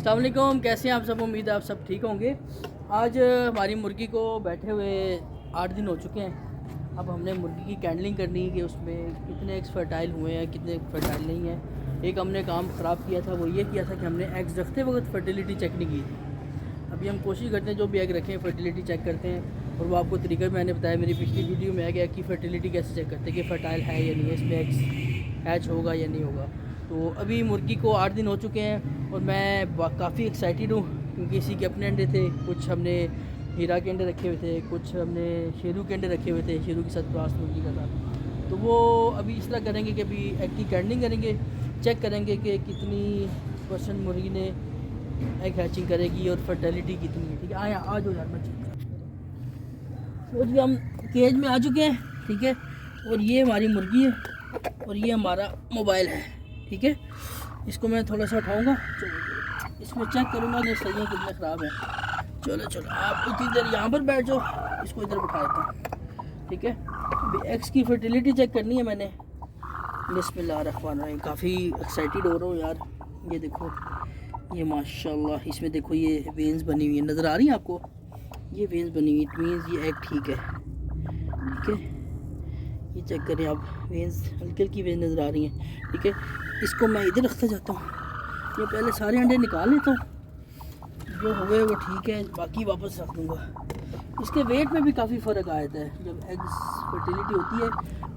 अस्सलाम वालेकुम, कैसे हैं आप सब। उम्मीद है आप सब ठीक होंगे। आज हमारी मुर्गी को बैठे हुए 8 दिन हो चुके हैं। अब हमने मुर्गी की कैंडलिंग करनी है कि उसमें कितने एग्स फर्टाइल हुए हैं, कितने फर्टाइल नहीं हैं। एक हमने काम ख़राब किया था, वो ये किया था कि हमने एग्स रखते वक्त फर्टिलिटी चेक नहीं की थी। अभी हम कोशिश करते हैं जो भी एग रखें फर्टिलिटी चेक करते हैं, और वो आपको तरीका मैंने बताया मेरी पिछली वीडियो में है कि एग की फर्टिलिटी कैसे चेक करते हैं कि फर्टाइल है या नहीं है, इसमें एग्स हैच होगा या नहीं होगा। तो अभी मुर्गी को 8 दिन हो चुके हैं और मैं काफ़ी एक्साइटेड हूँ, क्योंकि इसी के अपने अंडे थे। कुछ हमने हीरा के अंडे रखे हुए थे, कुछ हमने शेरू के अंडे रखे हुए थे, शेरू के साथ क्रॉस मुर्गी का था। तो वो अभी इस तरह करेंगे कि अभी एग की कैंडलिंग करेंगे, चेक करेंगे कि कितनी % मुर्गी ने एग हैचिंग करेगी और फर्टिलिटी कितनी है। ठीक है, आया आ जाओ यार, मैं चेक करूँ। तो जी हम केज में आ चुके हैं, ठीक है। और ये हमारी मुर्गी है और ये हमारा मोबाइल है, ठीक है। इसको मैं थोड़ा सा उठाऊंगा, चलो इसमें चेक करूंगा कि सही है कितना ख़राब है। चलो चलो आप इतनी देर यहाँ पर बैठ जाओ, इसको इधर बिठा देता हूँ, ठीक है। अभी एग्स की फर्टिलिटी चेक करनी है मैंने। बिस्मिल्लाहिर्रहमानिर्रहीम। काफ़ी एक्साइटेड हो रहा हूँ यार। ये देखो, ये माशाल्लाह, इसमें देखो ये वेन्स बनी हुई है, नज़र आ रही है आपको? ये वेन्स बनी हुई, इट मीन्स ये एग ठीक है, ठीक है। ये चेक करें आप, वेन्स हल्की हल्की वेन्स नज़र आ रही हैं, ठीक है। इसको मैं इधर रखता जाता हूँ, ये पहले सारे अंडे निकाल लेता हूँ, जो हुए वो ठीक है, बाकी वापस रख दूँगा। इसके वेट में भी काफ़ी फ़र्क आ जाता है जब एग्स फर्टिलिटी होती है।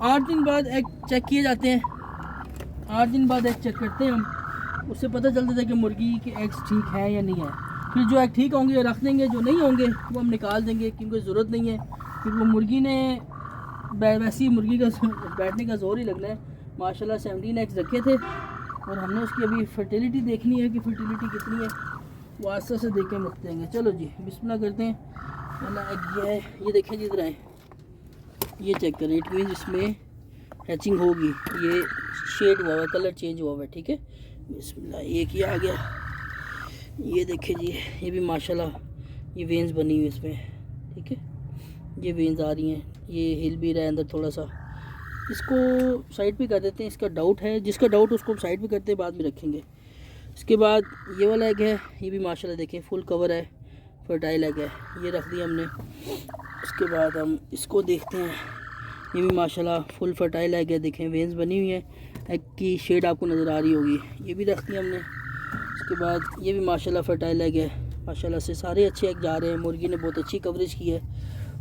8 दिन बाद एग चेक किए जाते हैं, 8 दिन बाद एग चेक करते हैं हम, उससे पता चलता है कि मुर्गी के एग्स ठीक है या नहीं है। फिर जो एग ठीक होंगे रख देंगे, जो नहीं होंगे वो हम निकाल देंगे, क्योंकि ज़रूरत नहीं है। फिर वो मुर्गी ने वैसी मुर्गी का बैठने का जोर ही लगना है। माशाल्लाह 17 एग्स रखे थे और हमने उसकी अभी फर्टिलिटी देखनी है कि फर्टिलिटी कितनी है, वो आस्ते से देख के मुकते हैं। चलो जी बिस्मिल्लाह करते हैं। वाला एग ये है, ये देखें जी, इधर आए, ये चेक करें, इट मीन्स इसमें हैचिंग होगी। ये शेड हुआ है, कलर चेंज हुआ है, ठीक है। बिस्मिल्लाह, एक ये आ गया, ये देखें जी, ये भी माशाल्लाह ये वेन्स बनी हुई इसमें, ठीक है। ये वेन्स आ रही हैं, ये हिल भी रहा है अंदर थोड़ा सा। इसको साइड पे कर देते हैं, इसका डाउट है, जिसका डाउट उसको साइड पे करते हैं, बाद में रखेंगे। इसके बाद ये वाला एग है, ये भी माशाल्लाह देखें फुल कवर है, फर्टाइल एग है, ये रख दिया हमने। उसके बाद हम इसको देखते हैं, ये भी माशाल्लाह फुल फर्टाइल एग है, देखें वेन्स बनी हुई हैं, एग की शेड आपको नज़र आ रही होगी, ये भी रख दिया हमने। उसके बाद ये भी माशाल्लाह फर्टाइल एग है, माशाल्लाह से सारे अच्छे एग जा रहे हैं, मुर्गी ने बहुत अच्छी कवरेज की है।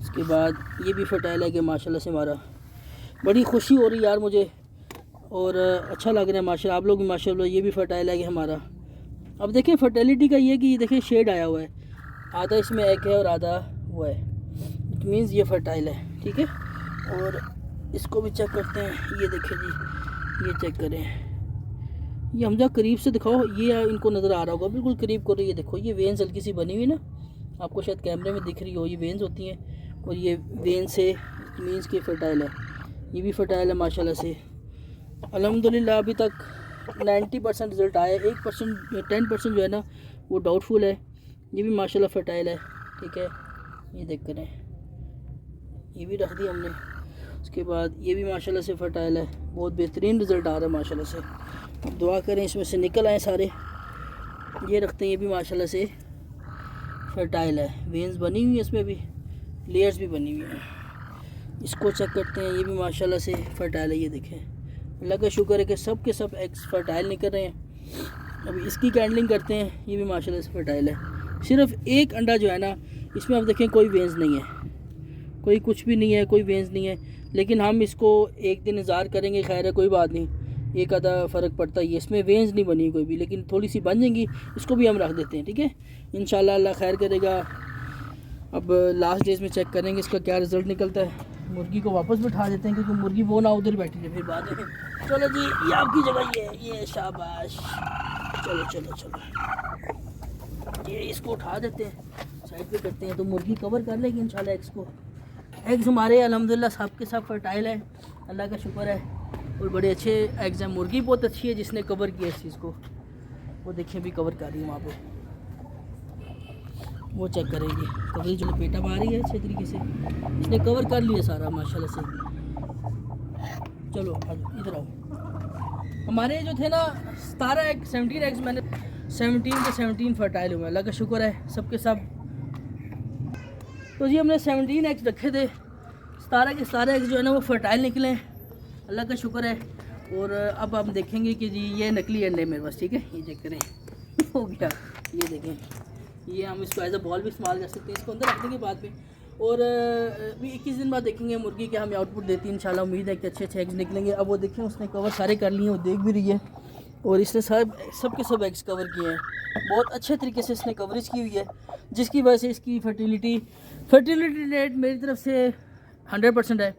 उसके बाद ये भी फर्टाइल एग है माशाल्लाह से हमारा। बड़ी खुशी हो रही यार मुझे, और अच्छा लग रहा है माशाल्लाह, आप लोग भी माशाल्लाह। ये भी फर्टाइल एग है हमारा। अब देखें फर्टिलिटी का ये कि ये देखें शेड आया हुआ है, आधा इसमें एग है और आधा वो है, इट मीन्स ये फर्टाइल है, ठीक है। और इसको भी चेक करते हैं, ये देखें जी, ये चेक करें, ये हमजा करीब से दिखाओ, ये इनको नज़र आ रहा होगा, बिल्कुल करीब करो, ये देखो ये वेन्स हल्की सी बनी हुई ना, आपको शायद कैमरे में दिख रही हो, ये वेन्स होती हैं, और ये वेन से मीन्स के फर्टाइल है, ये भी फर्टाइल है माशाल्लाह से। अल्हम्दुलिल्लाह अभी तक 90% रिज़ल्ट आया, 1% 10% जो है ना वो डाउटफुल है। ये भी माशाल्लाह फर्टाइल है, ठीक है। ये देख करें, ये भी रख दिया हमने। उसके बाद ये भी माशाल्लाह से फर्टाइल है, बहुत बेहतरीन रिज़ल्ट आ रहा है माशाल्लाह से। अब दुआ करें इसमें से निकल आए सारे। ये रखते हैं, ये भी माशाल्लाह से फर्टाइल है, वेन्स बनी हुई है, इसमें भी लेयर्स भी बनी हुई हैं। इसको चेक करते हैं, ये भी माशाल्लाह से फर्टाइल है, ये देखें, अल्लाह का शुक्र है कि सब के सब एग्स फर्टाइल निकल रहे हैं। अभी इसकी कैंडलिंग करते हैं, ये भी माशाल्लाह से फर्टाइल है। सिर्फ एक अंडा जो है ना, इसमें आप देखें कोई वेन्स नहीं है, कोई कुछ भी नहीं है, कोई वेन्स नहीं है, लेकिन हम इसको एक दिन इंतज़ार करेंगे, खैर है कोई बात नहीं, एक आधा फ़र्क पड़ता ही है। इसमें वेन्स नहीं बनी कोई भी, लेकिन थोड़ी सी बन जाएंगी, इसको भी हम रख देते हैं, ठीक है। इंशाल्लाह अल्लाह खैर करेगा। अब लास्ट डेज में चेक करेंगे इसका क्या रिज़ल्ट निकलता है। मुर्गी को वापस बिठा देते हैं, क्योंकि मुर्गी वो ना उधर बैठी है फिर बाद में। चलो जी, ये आपकी जगह, ये शाबाश, चलो चलो चलो, ये इसको उठा देते हैं, साइड पे करते हैं, तो मुर्गी कवर कर लेगी इंशाल्लाह एग्स को। एग्स हमारे अल्हम्दुलिल्लाह सब के सब फर्टाइल है, अल्लाह का शुक्र है, और बड़े अच्छे एग्स हैं। मुर्गी बहुत अच्छी है जिसने कवर किया इस चीज़ को, वो देखिए भी कवर कर रही है वहाँ पे, वो चेक करेंगे, कवरेज जो लपेटा आ रही है अच्छे तरीके से, इसने कवर कर लिया सारा माशाल्लाह से। चलो इधर आओ, हमारे जो थे ना 17 एग 17 एग्स मैंने 17 के 17 फर्टाइल हुए, अल्लाह का शुक्र है सबके सब। तो जी हमने 17 एग्स रखे थे, 17 के 17 एग्स जो है ना वो फर्टाइल निकले, अल्लाह का शुक्र है। और अब हम देखेंगे कि जी ये नकली अंडे मेरे पास, ठीक है, ये चेक करें हो गया, ये देखें, ये हम इसको एज अ बॉल भी इस्तेमाल कर सकते हैं, इसको अंदर रख देंगे बाद में। और अभी 21 दिन बाद देखेंगे मुर्गी के हमें आउटपुट देती है इंशाल्लाह, उम्मीद है कि अच्छे अच्छे एग्स निकलेंगे। अब वो देखें उसने कवर सारे कर लिए हैं, वो देख भी रही है, और इसने सब के सब एग्स कवर किए हैं, बहुत अच्छे तरीके से इसने कवरेज की हुई है, जिसकी वजह से इसकी फर्टिलिटी रेट मेरी तरफ से 100% है।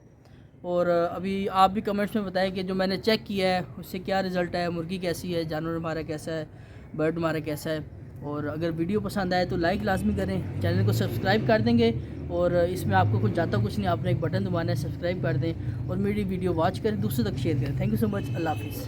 और अभी आप भी कमेंट्स में बताएं कि जो मैंने चेक किया है उससे क्या रिज़ल्ट है, मुर्गी कैसी है, जानवर हमारा कैसा है, बर्ड हमारा कैसा है। और अगर वीडियो पसंद आए तो लाइक लाजमी करें, चैनल को सब्सक्राइब कर देंगे, और इसमें आपको कुछ जाता कुछ नहीं, आपने एक बटन दबाना है, सब्सक्राइब कर दें और मेरी वीडियो वॉच करें, दूसरों तक शेयर करें। थैंक यू सो मच, अल्लाह हाफिज़।